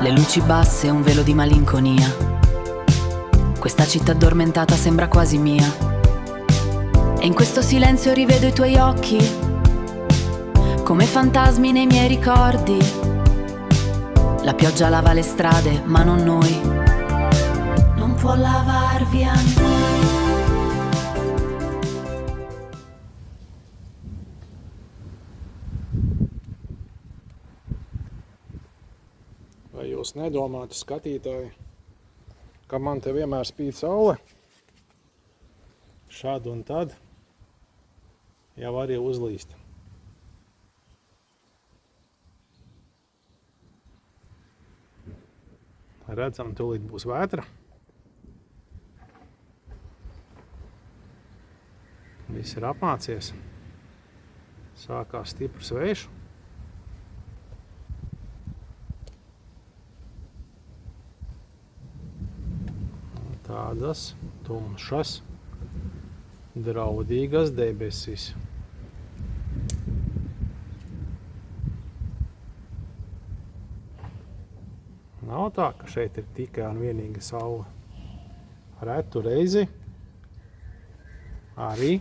le luci basse e un velo di malinconia. Questa città addormentata sembra quasi mia. E in questo silenzio rivedo i tuoi occhi, come fantasmi nei miei ricordi. La pioggia lava le strade, ma non noi. Non può lavar via noi. Vai jūs nedomātu, skatītāji, ka man te vienmēr spīd saule? Šādi un tad jau arī uzlīst. Redzam, tūlīt būs vētra. Viss ir apmācies. Sākās stiprs vējš. Tādas tumšas, draudīgas debesis. Nav tā, ka šeit ir tikai un vienīgi saule. Retu reizi arī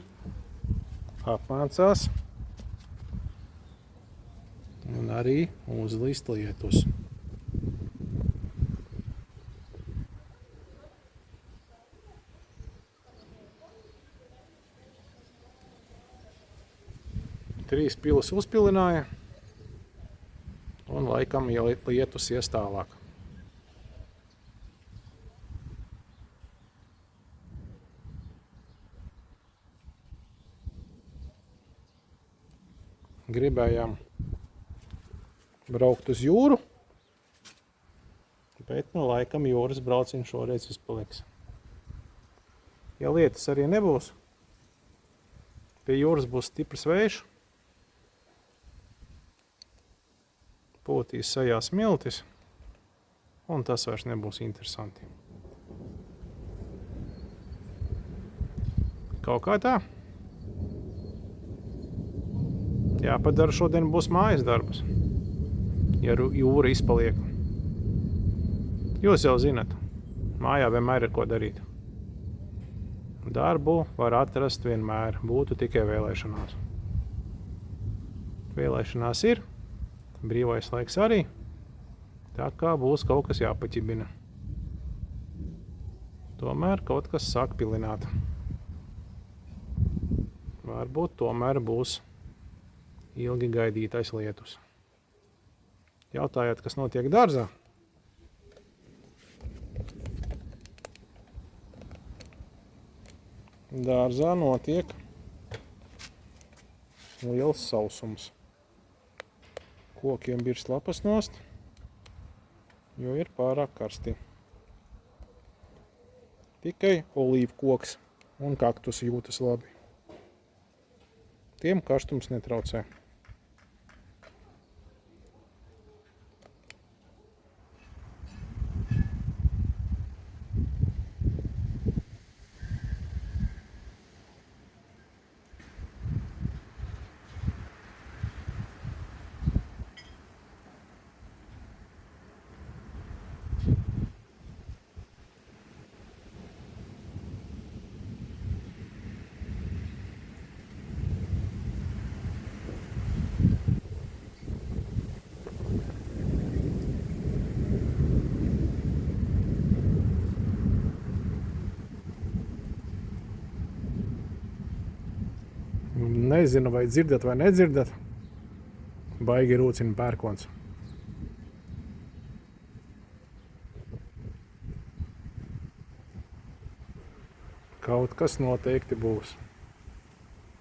apmācās un arī uzlīst lietus. Trīs pilas uzpilināja un laikam lietus ies tālāk. Gribējām braukt uz jūru, bet laikam jūras brauciņš šoreiz izpaliks. Ja lietas arī nebūs, pie jūras būs stiprs vējš, pūtīs sajā smiltis, un tas vairs nebūs interesanti. Kaut kā tā. Jāpadara šodien būs mājas darbs, ja jūra izpaliek. Jūs jau zinat, mājā vienmēr ir ko darīt. Darbu var atrast vienmēr, būtu tikai vēlēšanās. Vēlēšanās ir, brīvais laiks arī, tā kā būs kaut kas jāpaķibina. Tomēr kaut kas sāk pilināt. Varbūt tomēr būs ilgi gaidītais lietus. Jautājāt, kas notiek dārzā? Dārzā notiek liels sausums. Kokiem birst lapas nost, jo ir pārāk karsti. Tikai olīvu koks un kaktus jūtas labi. Tiem karstums netraucē. Nezinu, vai dzirdat vai nedzirdat. Baigi rūcina pērkons. Kaut kas noteikti būs.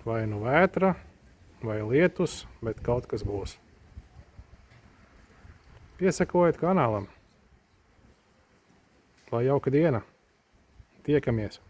Vai nu vētra, vai lietus, bet kaut kas būs. Piesakojiet kanālam. Lai jauka diena. Tiekamies!